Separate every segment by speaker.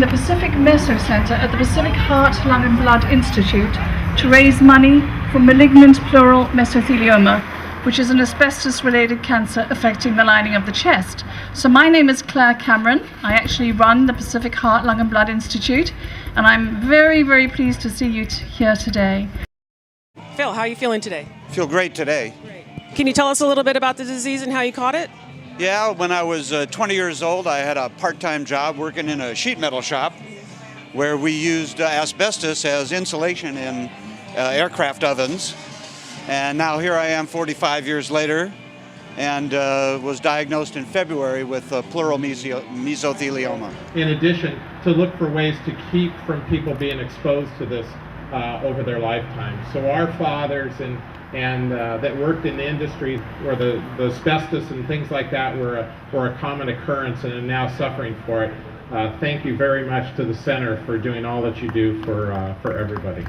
Speaker 1: the Pacific Meso Center at the Pacific Heart, Lung and Blood Institute to raise money for malignant pleural mesothelioma, which is an asbestos-related cancer affecting the lining of the chest. So my name is Claire Cameron. I actually run the Pacific Heart, Lung and Blood Institute, and I'm very, very pleased to see you here today.
Speaker 2: Phil, how are you feeling today?
Speaker 3: Feel great today.
Speaker 2: Great. Can you tell us a little bit about the disease and how you caught it?
Speaker 3: Yeah, when I was 20 years old, I had a part-time job working in a sheet metal shop where we used asbestos as insulation in aircraft ovens. And now here I am 45 years later and was diagnosed in February with pleural mesothelioma.
Speaker 4: In addition, to look for ways to keep from people being exposed to this over their lifetime. So our fathers and that worked in the industry where the asbestos and things like that were a common occurrence and are now suffering for it. Thank you very much to the center for doing all that you do for everybody.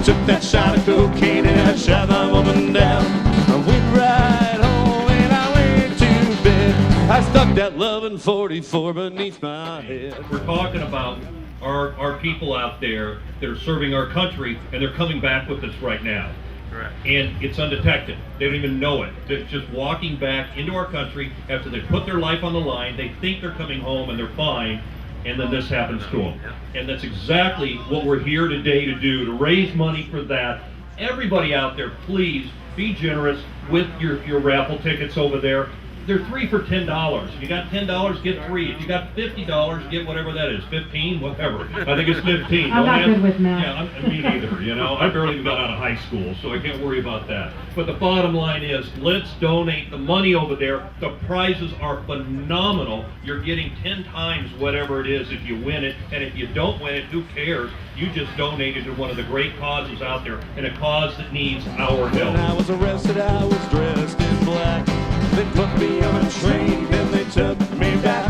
Speaker 5: Took that shot of cocaine and I shot my woman down. I went right home and I went to bed. I stuck that loving 44 beneath my head.
Speaker 6: We're talking about our people out there that are serving our country, and they're coming back with us right now. Correct. And it's undetected. They don't even know it. They're just walking back into our country after they put their life on the line. They think they're coming home and they're fine. And then this happens to them. And that's exactly what we're here today to do, to raise money for that. Everybody out there, please be generous with your raffle tickets over there. They're 3 for $10. If you got $10, get 3. If you got $50, get whatever that is, 15, whatever. I think it's 15.
Speaker 7: I'm not good with math.
Speaker 6: Yeah, me neither, you know. I barely got out of high school, so I can't worry about that. But the bottom line is, let's donate the money over there. The prizes are phenomenal. You're getting 10 times whatever it is if you win it. And if you don't win it, who cares? You just donated to one of the great causes out there, and a cause that needs our help.
Speaker 5: When I was arrested, I was dressed in black. They put me on a train, then they took me back.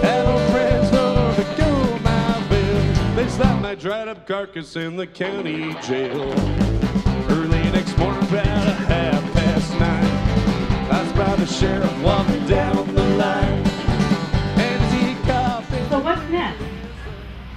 Speaker 5: Had no friends, nowhere to go my bill. They slapped my dried up carcass in the county jail. Early next morning, about 9:30, I spotted the sheriff walking down the line. And he coffee.
Speaker 7: So what's next?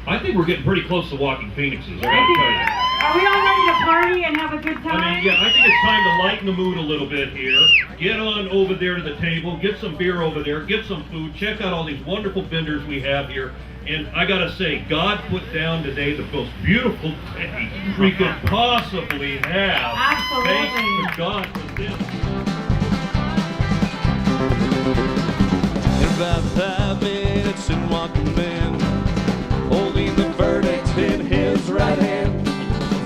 Speaker 6: I think we're getting pretty close to walking phoenixes, I gotta tell you.
Speaker 7: Are we all ready to party and have a good time?
Speaker 6: I think it's time to lighten the mood a little bit here. Get on over there to the table, get some beer over there, get some food, check out all these wonderful vendors we have here. And I gotta say, God put down today the most beautiful day we could possibly have.
Speaker 7: Absolutely.
Speaker 6: Thanks to God for this.
Speaker 5: In about 5 minutes, and walking man, holding the verdict in his right hand.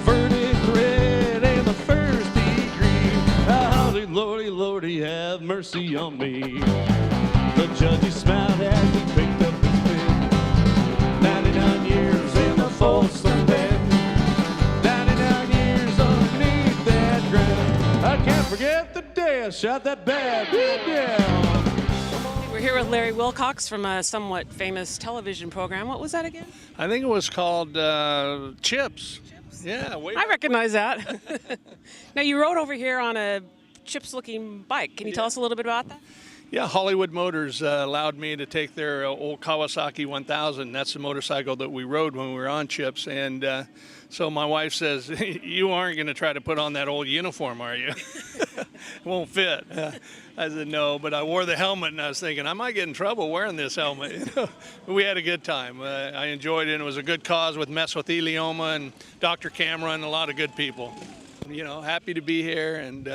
Speaker 5: Verdict read in the first degree. Lordy, Lordy, Lordy, have mercy on me. The judge, he smiled as he picked up his pen. 99 years in the Folsom Bend. 99 years underneath that ground. I can't forget the day I shot that bad bitch down.
Speaker 2: We're here with Larry Wilcox from a somewhat famous television program. What was that again?
Speaker 8: I think it was called Chips. Yeah,
Speaker 2: I recognize that. Now, you rode over here on a Chips-looking bike. Can you tell us a little bit about that?
Speaker 8: Yeah, Hollywood Motors allowed me to take their old Kawasaki 1000. That's the motorcycle that we rode when we were on Chips. And so my wife says, you aren't going to try to put on that old uniform, are you? It won't fit. I said, no, but I wore the helmet, and I was thinking, I might get in trouble wearing this helmet. We had a good time. I enjoyed it, and it was a good cause with mesothelioma and Dr. Cameron, a lot of good people. You know, happy to be here, and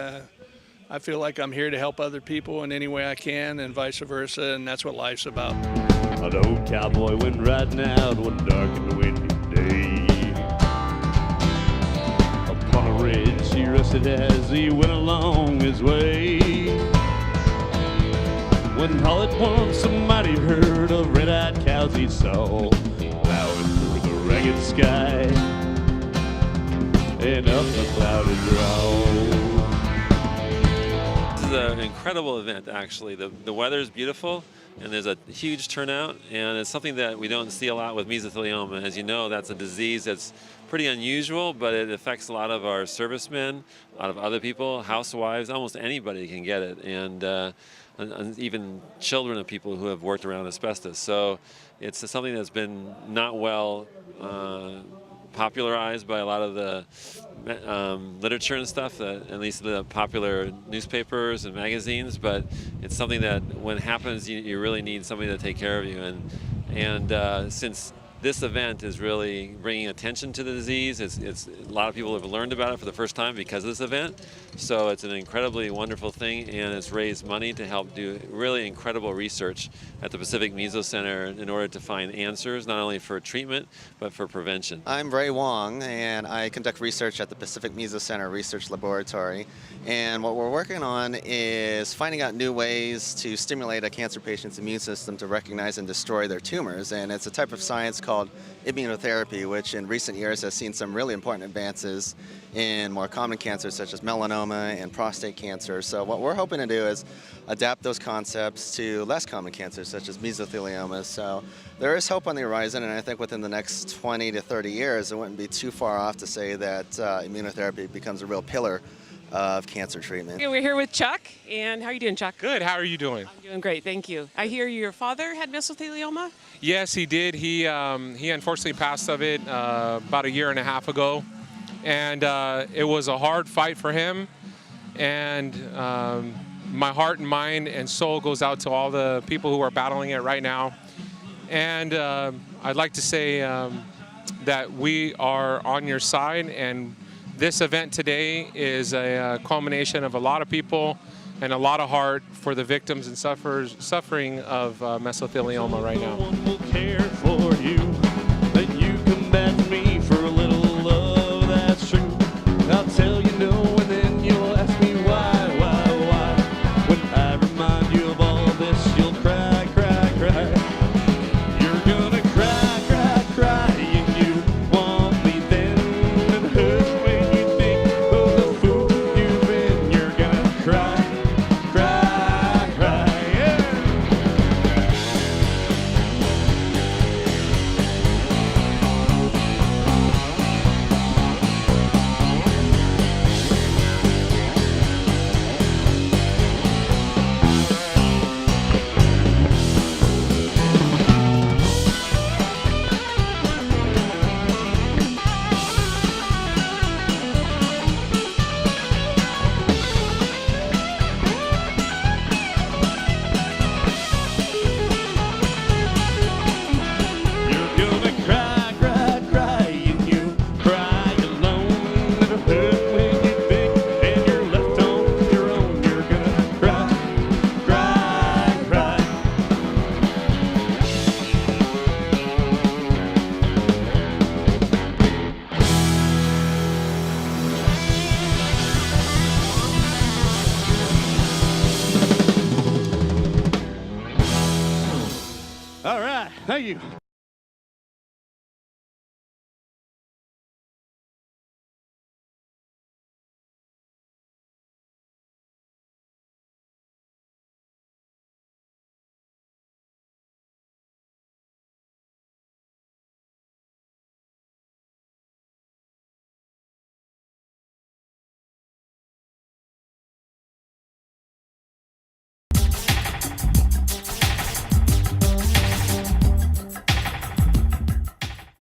Speaker 8: I feel like I'm here to help other people in any way I can, and vice versa, and that's what life's about.
Speaker 5: An old cowboy went riding out one dark and windy day. Upon a ridge he rested as he went along his way. When all at once a mighty herd of red-eyed cows he saw, plowing through the ragged sky and up the clouded road.
Speaker 9: This is an incredible event, actually. The weather is beautiful, and there's a huge turnout, and it's something that we don't see a lot with mesothelioma. As you know, that's a disease that's pretty unusual, but it affects a lot of our servicemen, a lot of other people, housewives, almost anybody can get it, and even children of people who have worked around asbestos. So it's something that's been not well popularized by a lot of the literature and stuff, at least the popular newspapers and magazines, but it's something that when it happens, you really need somebody to take care of you. And since this event is really bringing attention to the disease, it's a lot of people have learned about it for the first time because of this event. So it's an incredibly wonderful thing, and it's raised money to help do really incredible research at the Pacific Meso Center in order to find answers, not only for treatment, but for prevention.
Speaker 10: I'm Ray Wong, and I conduct research at the Pacific Meso Center Research Laboratory. And what we're working on is finding out new ways to stimulate a cancer patient's immune system to recognize and destroy their tumors. And it's a type of science called immunotherapy, which in recent years has seen some really important advances in more common cancers such as melanoma and prostate cancer. So what we're hoping to do is adapt those concepts to less common cancers such as mesothelioma. So there is hope on the horizon, and I think within the next 20 to 30 years, it wouldn't be too far off to say that immunotherapy becomes a real pillar of cancer treatment.
Speaker 2: Okay, we're here with Chuck, and how are you doing, Chuck?
Speaker 11: Good, how are you doing?
Speaker 2: I'm doing great, thank you. I hear your father had mesothelioma?
Speaker 11: Yes, he did. He unfortunately passed of it about 1.5 years ago, and it was a hard fight for him, and my heart and mind and soul goes out to all the people who are battling it right now. And I'd like to say that we are on your side, and this event today is a culmination of a lot of people and a lot of heart for the victims and suffering of mesothelioma right now.
Speaker 5: No one will care for you, that you come back to me for a little love, that's true. I'll tell you no, and then you'll ask me why. When I remind you of all this, you'll cry, cry, cry. You're gonna cry, cry, cry, and you want me then, and hurt when you think of the fool you've been. You're gonna cry, cry, cry, yeah. You're gonna cry, cry, cry, and you cry alone. It'll hurt when you think, and you're left on your own. You're gonna cry, cry, cry. All right, thank you.